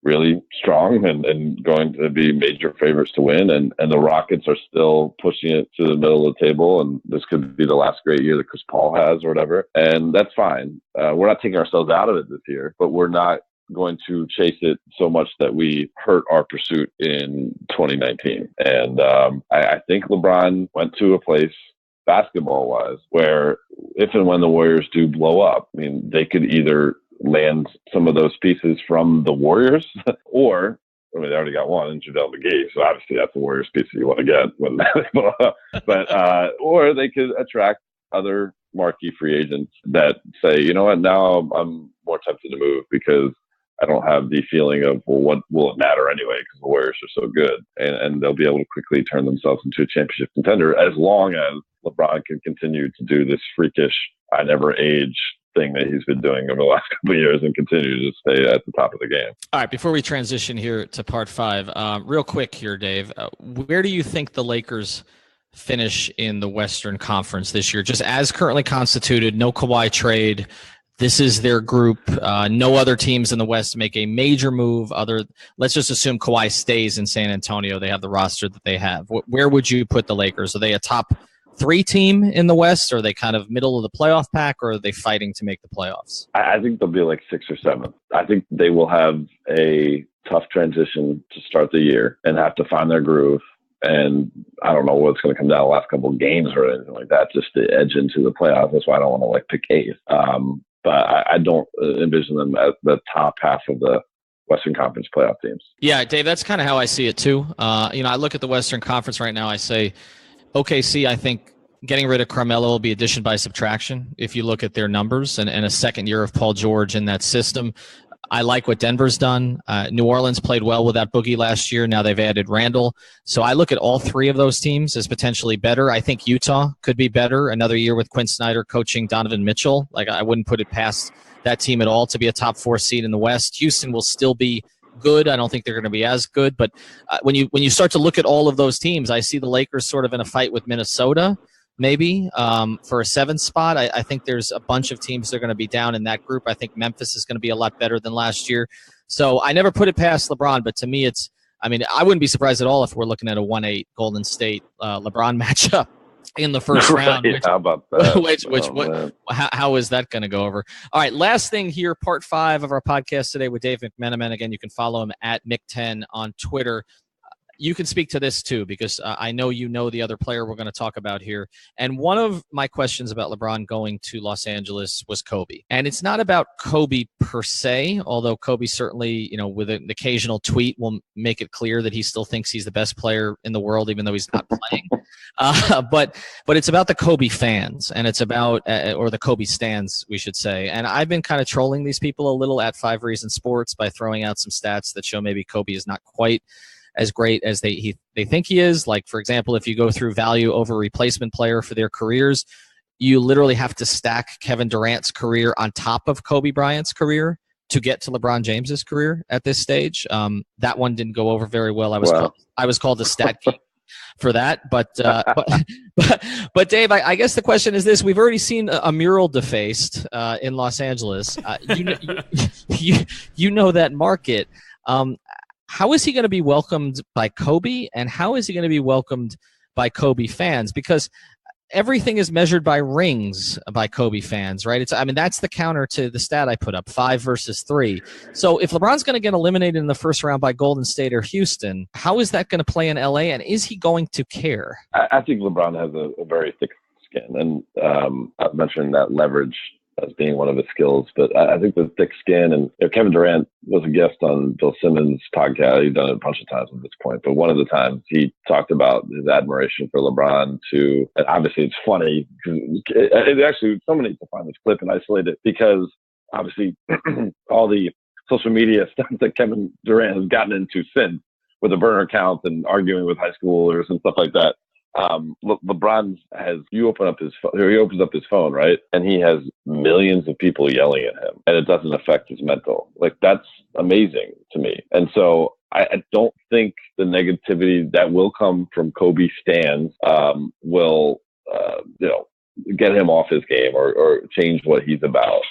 Speaker 2: really strong and going to be major favorites to win, and the Rockets are still pushing it to the middle of the table, and this could be the last great year that Chris Paul has or whatever, and that's fine. We're not taking ourselves out of it this year, but we're not going to chase it so much that we hurt our pursuit in 2019. And I think LeBron went to a place, basketball-wise, where if and when the Warriors do blow up, I mean, they could either land some of those pieces from the Warriors, or, I mean, they already got one in JaVale McGee, so obviously that's the Warriors piece that you want to get when they blow up. But or they could attract other marquee free agents that say, you know what, now I'm more tempted to move because I don't have the feeling of, well, what will it matter anyway, because the Warriors are so good, and they'll be able to quickly turn themselves into a championship contender as long as LeBron can continue to do this freakish, I never age thing that he's been doing over the last couple of years and continue to stay at the top of the game.
Speaker 1: All right, before we transition here to part 5, real quick here, Dave, where do you think the Lakers finish in the Western Conference this year? Just as currently constituted, no Kawhi trade. This is their group. No other teams in the West make a major move. Let's just assume Kawhi stays in San Antonio. They have the roster that they have. Where would you put the Lakers? Are they a top 3 team in the West? Or are they kind of middle of the playoff pack, or are they fighting to make the playoffs?
Speaker 2: I think they'll be like 6 or 7. I think they will have a tough transition to start the year and have to find their groove. And I don't know what's going to come down the last couple of games or anything like that, just to edge into the playoffs. That's why I don't want to like pick 8th. But I don't envision them at the top half of the Western Conference playoff teams.
Speaker 1: Yeah, Dave, that's kind of how I see it too. I look at the Western Conference right now. I say, OKC, I think getting rid of Carmelo will be addition by subtraction if you look at their numbers and a second year of Paul George in that system. I like what Denver's done. New Orleans played well without Boogie last year. Now they've added Randall. So I look at all 3 of those teams as potentially better. I think Utah could be better. Another year with Quinn Snyder coaching Donovan Mitchell. Like, I wouldn't put it past that team at all to be a top 4 seed in the West. Houston will still be good. I don't think they're going to be as good. But when you start to look at all of those teams, I see the Lakers sort of in a fight with Minnesota. Maybe for a 7th spot. I think there's a bunch of teams that are going to be down in that group. I think Memphis is going to be a lot better than last year. So I never put it past LeBron, but to me I wouldn't be surprised at all if we're looking at a 1-8 Golden State LeBron matchup in the first round.
Speaker 2: Right, how about that?
Speaker 1: How is that going to go over? All right, last thing here, part 5 of our podcast today with Dave McMenamin. Again, you can follow him at Mick10 on Twitter. You can speak to this too, because I know you know the other player we're going to talk about here. And one of my questions about LeBron going to Los Angeles was Kobe. And it's not about Kobe per se, although Kobe certainly, with an occasional tweet will make it clear that he still thinks he's the best player in the world, even though he's not playing. But it's about the Kobe fans, and it's about, or the Kobe stans, we should say. And I've been kind of trolling these people a little at 5 Reasons Sports by throwing out some stats that show maybe Kobe is not quite as great as they think he is. Like, for example, if you go through value over replacement player for their careers, you literally have to stack Kevin Durant's career on top of Kobe Bryant's career to get to LeBron James's career at this stage. That one didn't go over very well. I was called a stat geek for that. But Dave, I guess the question is this: we've already seen a mural defaced in Los Angeles. You know that market. How is he going to be welcomed by Kobe, and how is he going to be welcomed by Kobe fans? Because everything is measured by rings by Kobe fans, right? That's the counter to the stat I put up, 5 versus 3. So if LeBron's going to get eliminated in the first round by Golden State or Houston, how is that going to play in LA, and is he going to care?
Speaker 2: I think LeBron has a very thick skin, and I've mentioned that leverage as being one of his skills, but I think the thick skin, and Kevin Durant was a guest on Bill Simmons' podcast. He's done it a bunch of times at this point, but one of the times he talked about his admiration for LeBron and obviously it's funny because it actually, someone needs to find this clip and isolate it, because obviously all the social media stuff that Kevin Durant has gotten into since, with the burner accounts and arguing with high schoolers and stuff like that. LeBron he opens up his phone, right? And he has millions of people yelling at him, and it doesn't affect his mental. Like, that's amazing to me. And so I don't think the negativity that will come from Kobe stans will, get him off his game or change what he's about.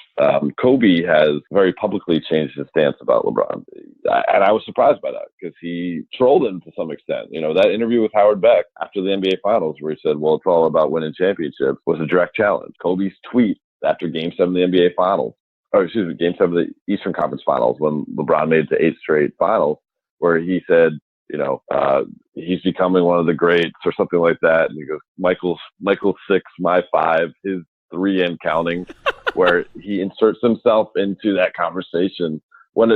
Speaker 2: Kobe has very publicly changed his stance about LeBron. And I was surprised by that, because he trolled him to some extent. That interview with Howard Beck after the NBA Finals, where he said, well, it's all about winning championships, was a direct challenge. Kobe's tweet after Game 7 of the NBA Finals, Game 7 of the Eastern Conference Finals, when LeBron made it to 8 straight finals, where he said, he's becoming one of the greats or something like that. And he goes, Michael's 6, my 5, his 3 and counting, where he inserts himself into that conversation when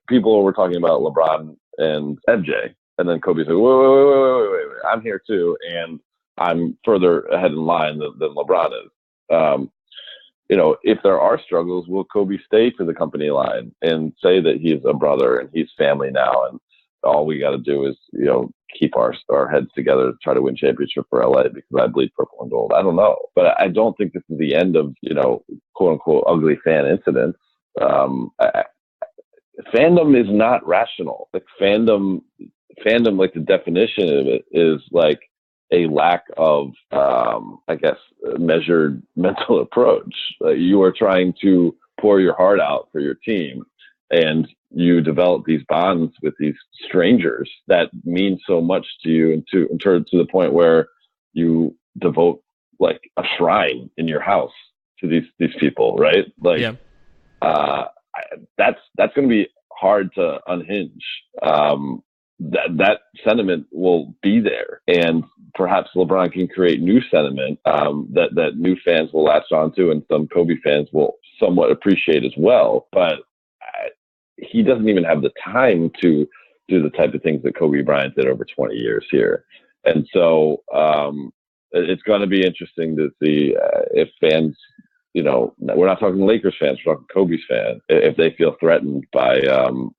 Speaker 2: people were talking about LeBron and MJ. And then Kobe said, wait, I'm here too. And I'm further ahead in line than LeBron is. If there are struggles, will Kobe stay to the company line and say that he's a brother and he's family now, and all we got to do is, keep our heads together to try to win championship for LA, because I bleed purple and gold. I don't know, but I don't think this is the end of, quote unquote, ugly fan incidents. Fandom is not rational. Like fandom, like the definition of it is like a lack of, measured mental approach. You are trying to pour your heart out for your team, and you develop these bonds with these strangers that mean so much to you, and to the point where you devote like a shrine in your house to these people, right? Like,
Speaker 3: Yeah.
Speaker 2: That's going to be hard to unhinge. That sentiment will be there, and perhaps LeBron can create new sentiment that new fans will latch onto, and some Kobe fans will somewhat appreciate as well. But he doesn't even have the time to do the type of things that Kobe Bryant did over 20 years here, and so it's going to be interesting to see if fans. We're not talking Lakers fans, we're talking Kobe's fans, if they feel threatened by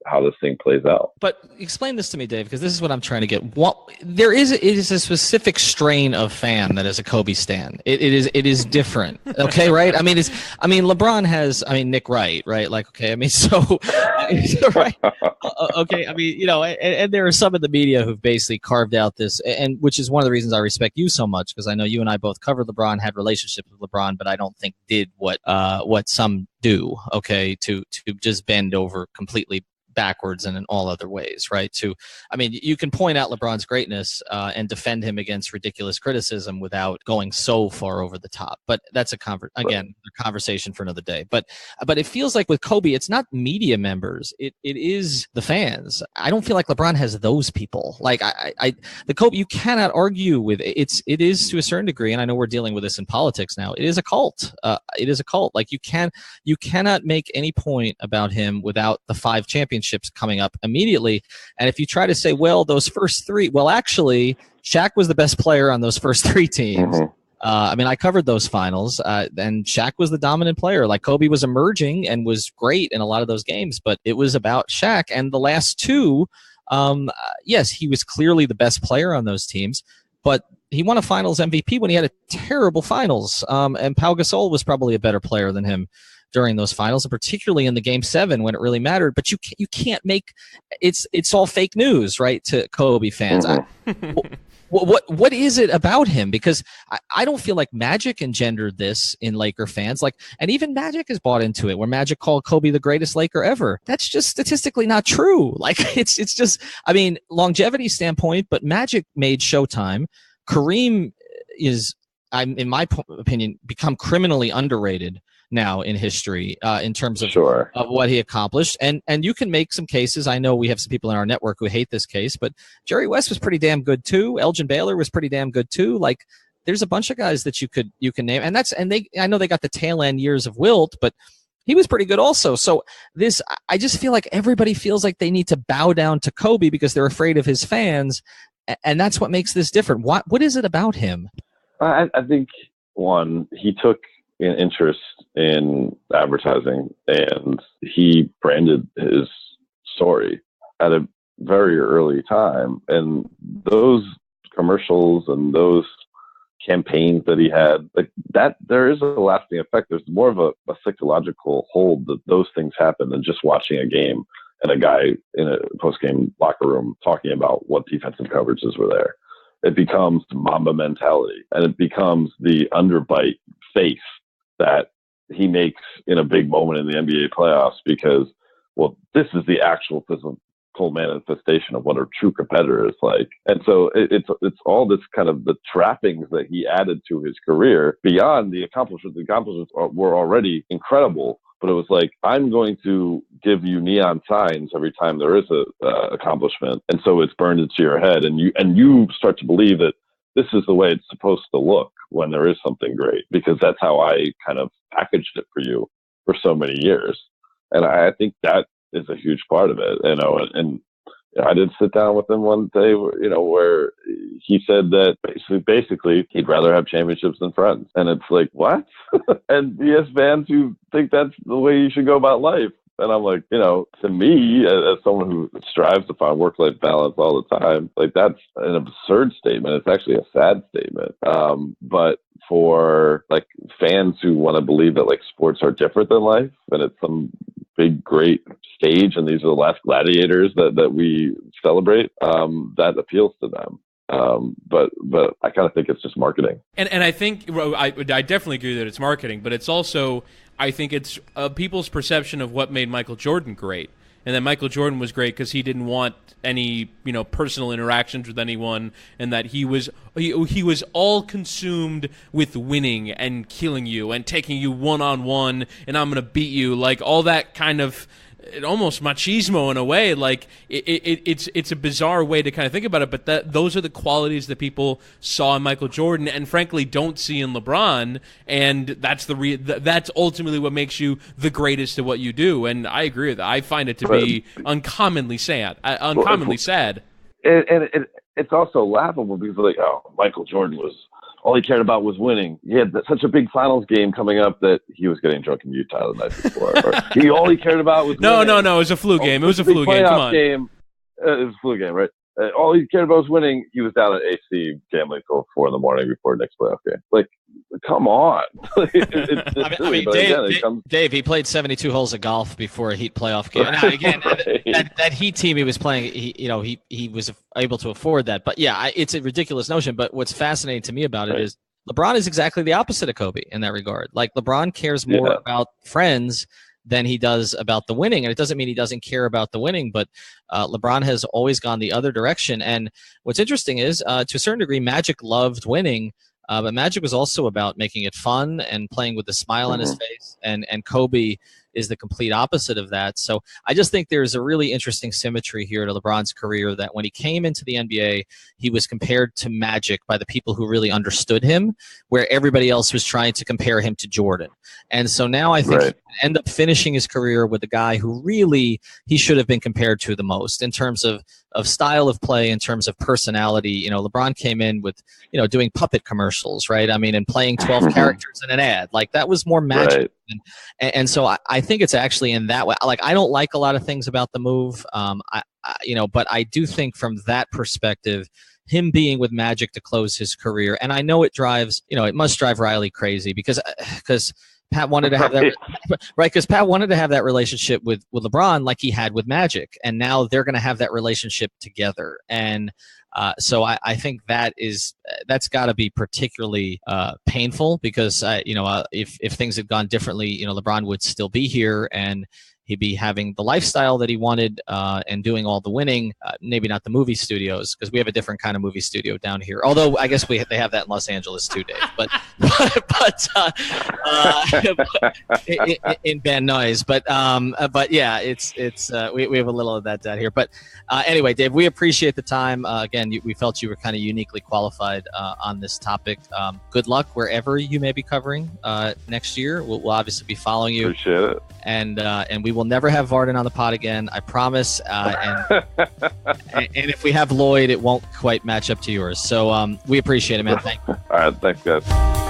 Speaker 2: how this thing plays out.
Speaker 1: But explain this to me, Dave, because this is what I'm trying to get. It is a specific strain of fan that is a Kobe stan. It is different. Okay, right? I mean, LeBron has, Nick Wright, right? Like, okay, right? Okay, and there are some in the media who've basically carved out this, and which is one of the reasons I respect you so much, because I know you and I both covered LeBron, had relationships with LeBron, but I don't think did what some do, okay, to just bend over completely backwards and in all other ways, right? You can point out LeBron's greatness and defend him against ridiculous criticism without going so far over the top. But that's a conversation for another day. But it feels like with Kobe, it's not media members; it is the fans. I don't feel like LeBron has those people. Like the Kobe, you cannot argue with it. It is to a certain degree, and I know we're dealing with this in politics now. It is a cult. It is a cult. Like you cannot make any point about him without the 5 championships coming up immediately. And if you try to say, well, those first 3, well, actually, Shaq was the best player on those first 3 teams. I covered those finals, and Shaq was the dominant player. Like Kobe was emerging and was great in a lot of those games, but it was about Shaq. And the last 2, yes, he was clearly the best player on those teams, but he won a finals MVP when he had a terrible finals. And Pau Gasol was probably a better player than him during those finals, and particularly in the Game 7 when it really mattered. But you can't make it's all fake news, right? To Kobe fans, what is it about him? Because I don't feel like Magic engendered this in Laker fans. Like, and even Magic has bought into it, where Magic called Kobe the greatest Laker ever. That's just statistically not true. Like it's just, longevity standpoint, but Magic made Showtime. Kareem is, in my opinion, become criminally underrated now in history in terms of, of what he accomplished. And you can make some cases. I know we have some people in our network who hate this case, but Jerry West was pretty damn good too. Elgin Baylor was pretty damn good too. Like there's a bunch of guys that you can name, and I know they got the tail end years of Wilt, but he was pretty good also. So I just feel like everybody feels like they need to bow down to Kobe because they're afraid of his fans. And that's what makes this different. What is it about him?
Speaker 2: I think one, he took an interest in advertising, and he branded his story at a very early time. And those commercials and those campaigns that he had, like that, there is a lasting effect. There's more of a psychological hold that those things happen than just watching a game and a guy in a post-game locker room talking about what defensive coverages were there. It becomes Mamba mentality, and it becomes the underbite face that he makes in a big moment in the NBA playoffs because, well, this is the actual physical manifestation of what a true competitor is like. And so it's all this kind of the trappings that he added to his career beyond the accomplishments. The accomplishments were already incredible, but it was like, I'm going to give you neon signs every time there is a accomplishment. And so it's burned into your head, and you start to believe that this is the way it's supposed to look when there is something great, because that's how I kind of packaged it for you for so many years. And I think that is a huge part of it, and I did sit down with him one day, where he said that basically he'd rather have championships than friends. And it's like, what? And he has fans who think that's the way you should go about life. And I'm like, to me, as someone who strives to find work-life balance all the time, like that's an absurd statement. It's actually a sad statement. But for like fans who want to believe that like sports are different than life, and it's some big, great stage, and these are the last gladiators that we celebrate, that appeals to them. But I kind of think it's just marketing.
Speaker 3: And I think I definitely agree that it's marketing, but it's also, I think it's people's perception of what made Michael Jordan great. and that Michael Jordan was great because he didn't want any personal interactions with anyone, and that he was all consumed with winning and killing you and taking you one-on-one, and I'm gonna beat you, like all that kind of almost machismo in a way. Like it's a bizarre way to kind of think about it, but those are the qualities that people saw in Michael Jordan and frankly don't see in LeBron, and that's ultimately what makes you the greatest at what you do. And I agree with that. I find it to be uncommonly sad.
Speaker 2: It's also laughable because like, oh, Michael Jordan all he cared about was winning. He had such a big finals game coming up that he was getting drunk in Utah the night before. All he cared about was winning.
Speaker 3: No, it was a flu game. It was a flu game. Come on.
Speaker 2: It was a flu game, right? All he cared about was winning. He was down at AC gambling till 4 a.m. before the next playoff game. Like, come on.
Speaker 1: Dave, he played 72 holes of golf before a Heat playoff game. Now, again, that Heat team he was playing, he was able to afford that. But yeah, it's a ridiculous notion. But what's fascinating to me about it is LeBron is exactly the opposite of Kobe in that regard. Like, LeBron cares more about friends than he does about the winning. And it doesn't mean he doesn't care about the winning, but LeBron has always gone the other direction. And what's interesting is, to a certain degree, Magic loved winning, but Magic was also about making it fun and playing with a smile on his face. And Kobe is the complete opposite of that. So I just think there's a really interesting symmetry here to LeBron's career, that when he came into the NBA, he was compared to Magic by the people who really understood him, where everybody else was trying to compare him to Jordan. And so now I think he end up finishing his career with the guy who really he should have been compared to the most in terms of style of play, in terms of personality. LeBron came in with, doing puppet commercials, right? I mean, and playing 12 characters in an ad. Like, that was more Magic. Right. And so I think it's actually in that way. Like, I don't like a lot of things about the move, but I do think from that perspective, him being with Magic to close his career, and I know it must drive Riley crazy because Pat wanted to have that, right? Because Pat wanted to have that relationship with LeBron like he had with Magic, and now they're going to have that relationship together. And so I think that's got to be particularly painful because if things had gone differently, LeBron would still be here and he'd be having the lifestyle that he wanted and doing all the winning. Maybe not the movie studios, because we have a different kind of movie studio down here. Although I guess they have that in Los Angeles too, Dave. But in Van Nuys. But yeah, it's we have a little of that down here. But anyway, Dave, we appreciate the time. Again, we felt you were kind of uniquely qualified on this topic. Good luck wherever you may be covering next year. We'll obviously be following you.
Speaker 2: Appreciate it.
Speaker 1: And we will never have Varden on the pod again, I promise. And if we have Lloyd, it won't quite match up to yours. So we appreciate it, man. Thank you.
Speaker 2: All right, thanks, guys.